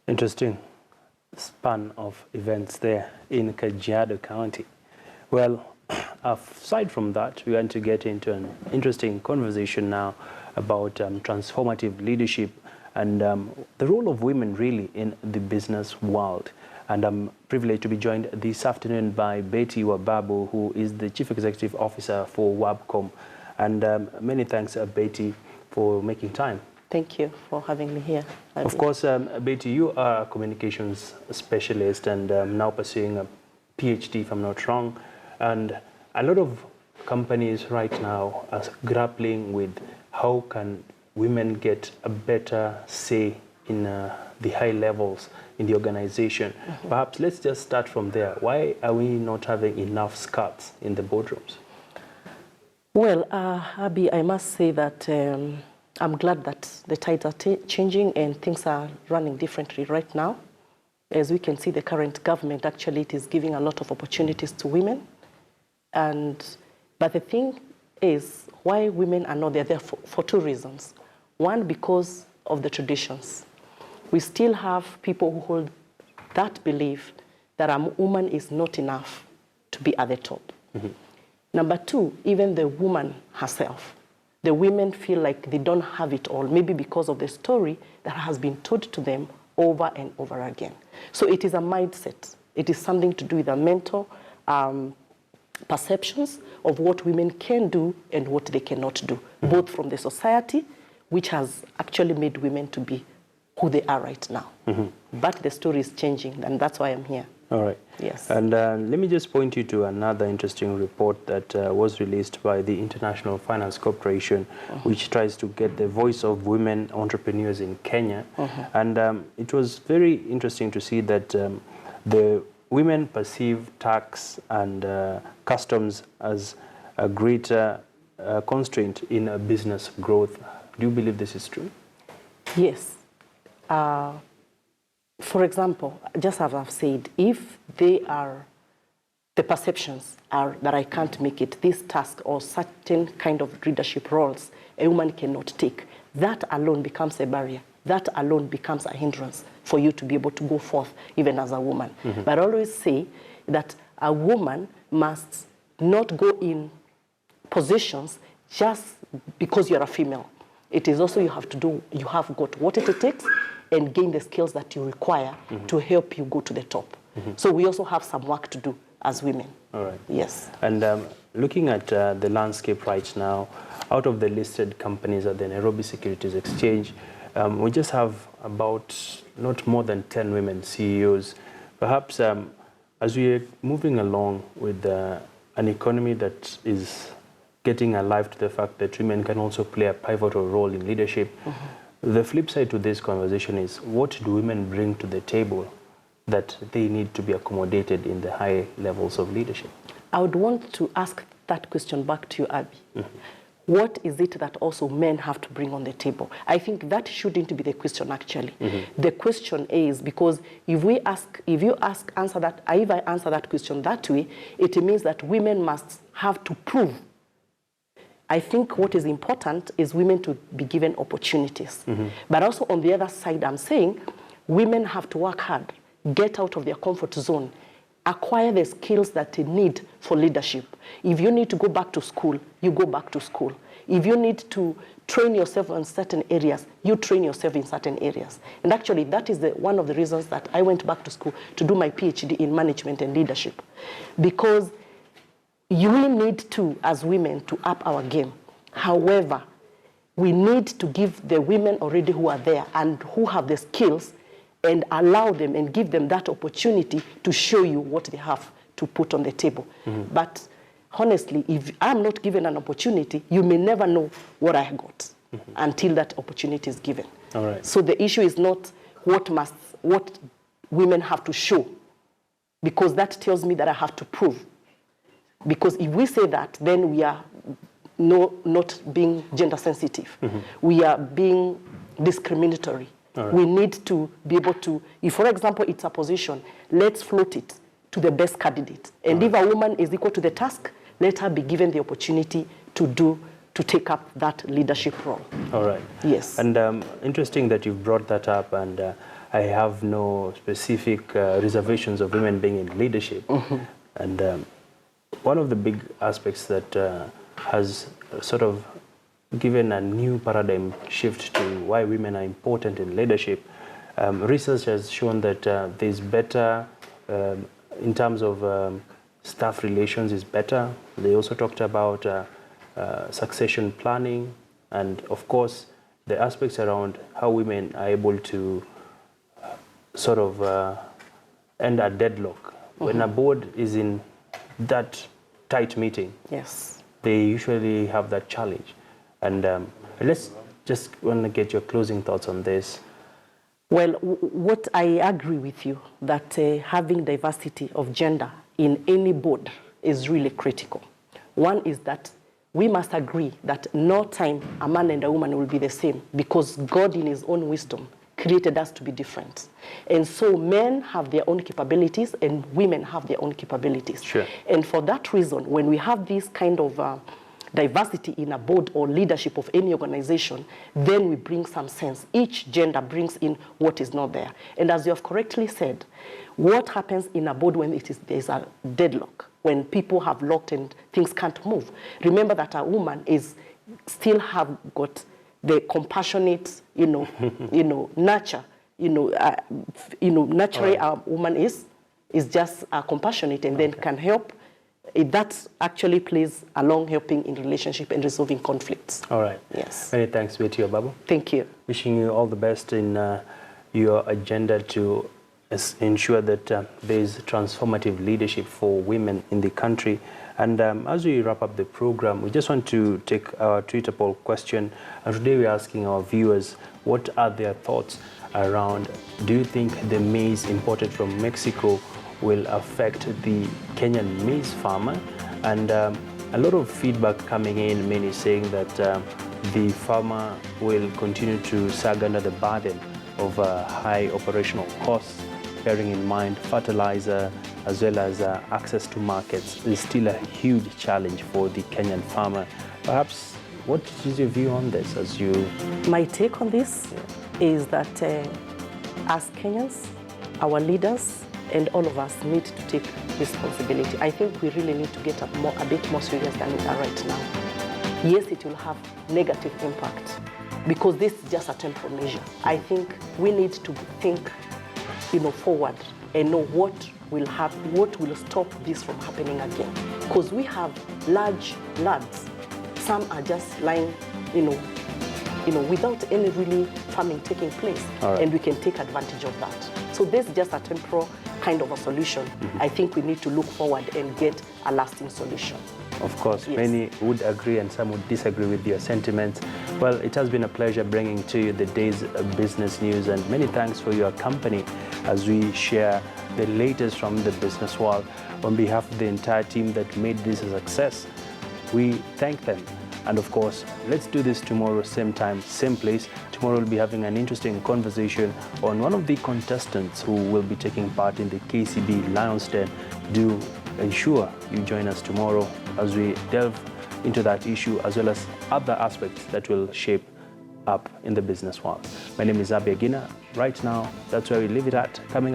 Interesting span of events there in Kajiado County. Well, aside from that, we're going to get into an interesting conversation now about transformative leadership and the role of women really in the business world. And I'm privileged to be joined this afternoon by Betty Wababu, who is the Chief Executive Officer for WABCOM. And many thanks, Betty, for making time. Thank you for having me here. Of course, Betty, you are a communications specialist and now pursuing a PhD, if I'm not wrong. And a lot of companies right now are grappling with how can women get a better say in the high levels in the organization. Perhaps let's just start from there. Why are we not having enough skirts in the boardrooms? Well, Abby, I must say that I'm glad that the tides are changing and things are running differently right now. As we can see, the current government actually it is giving a lot of opportunities to women. But the thing is, why women are not there for two reasons. One, because of the traditions. We still have people who hold that belief that a woman is not enough to be at the top. Number two, even the woman herself. The women feel like they don't have it all, maybe because of the story that has been told to them over and over again. So it is a mindset. It is something to do with the mental perceptions of what women can do and what they cannot do, both from the society, which has actually made women to be who they are right now. But the story is changing, and that's why I'm here. All right. Yes. And let me just point you to another interesting report that was released by the International Finance Corporation, which tries to get the voice of women entrepreneurs in Kenya. And it was very interesting to see that the women perceive tax and customs as a greater constraint in a business growth. Do you believe this is true? Yes. For example, just as I've said, if the perceptions are that I can't make it, this task or certain kind of leadership roles a woman cannot take, that alone becomes a barrier. That alone becomes a hindrance for you to be able to go forth even as a woman. But I always say that a woman must not go in positions just because you're a female. It is also you have got what it takes and gain the skills that you require to help you go to the top. So we also have some work to do as women. All right. Yes. And looking at the landscape right now, out of the listed companies at the Nairobi Securities Exchange, we just have about not more than 10 women CEOs. Perhaps as we are moving along with an economy that is getting alive to the fact that women can also play a pivotal role in leadership, the flip side to this conversation is, what do women bring to the table that they need to be accommodated in the high levels of leadership? I would want to ask that question back to you, Abby. What is it that also men have to bring on the table? I think that shouldn't be the question, actually. The question is, because if I answer that question that way, it means that women must have to prove. I think what is important is women to be given opportunities. But also on the other side, I'm saying women have to work hard, get out of their comfort zone, acquire the skills that they need for leadership. If you need to go back to school, you go back to school. If you need to train yourself in certain areas, you train yourself in certain areas. And actually, that is one of the reasons that I went back to school to do my PhD in management and leadership. Because you need to, as women, to up our game. However, we need to give the women already who are there and who have the skills and allow them and give them that opportunity to show you what they have to put on the table. But honestly, if I'm not given an opportunity, you may never know what I got until that opportunity is given. All right. So the issue is not what women have to show, because that tells me that I have to prove. Because if we say that, then we are not being gender sensitive. We are being discriminatory. Right. We need to be able to, if for example it's a position, let's float it to the best candidate. And if a woman is equal to the task, let her be given the opportunity to take up that leadership role. All right. Yes. And interesting that you've brought that up, and I have no specific reservations of women being in leadership. And one of the big aspects that has sort of given a new paradigm shift to why women are important in leadership, research has shown that there's better, in terms of staff relations is better. They also talked about succession planning, and of course the aspects around how women are able to sort of end a deadlock. When a board is in that tight meeting, Yes. they usually have that challenge. And let's just want to get your closing thoughts on this. Well, what I agree with you, that having diversity of gender in any board is really critical. One is that we must agree that no time a man and a woman will be the same, because God in his own wisdom created us to be different. And so men have their own capabilities and women have their own capabilities. Sure. And for that reason, when we have this kind of diversity in a board or leadership of any organization, then we bring some sense. Each gender brings in what is not there. And as you have correctly said, what happens in a board when there's a deadlock, when people have locked and things can't move? Remember that a woman is still have got the compassionate, nurture, naturally a woman is just compassionate and then can help. That actually plays along helping in relationship and resolving conflicts. All right. Yes. Many thanks, Betty Obabo. Thank you. Wishing you all the best in your agenda to ensure that there is transformative leadership for women in the country. And as we wrap up the program, we just want to take our Twitter poll question. And today we're asking our viewers, what are their thoughts around, do you think the maize imported from Mexico will affect the Kenyan maize farmer? And a lot of feedback coming in, many saying that the farmer will continue to sag under the burden of high operational costs, bearing in mind fertilizer as well as access to markets is still a huge challenge for the Kenyan farmer. Perhaps, what is your view on this as you... My take on this is that as Kenyans, our leaders, and all of us need to take responsibility. I think we really need to get a bit more serious than we are right now. Yes, it will have negative impact because this is just a temporary measure. I think we need to think, forward and know what will stop this from happening again. Because we have large lands. Some are just lying, without any really farming taking place. Right. And we can take advantage of that. So this is just a temporal kind of a solution. I think we need to look forward and get a lasting solution. Of course, Yes. Many would agree and some would disagree with your sentiments. Well, it has been a pleasure bringing to you the day's business news, and many thanks for your company as we share the latest from the business world. On behalf of the entire team that made this a success, we thank them. And of course, let's do this tomorrow, same time, same place. Tomorrow we'll be having an interesting conversation on one of the contestants who will be taking part in the KCB Lions Den. Do ensure you join us tomorrow as we delve into that issue as well as other aspects that will shape up in the business world. My name is Abia Gina. Right now, that's where we leave it at. Coming up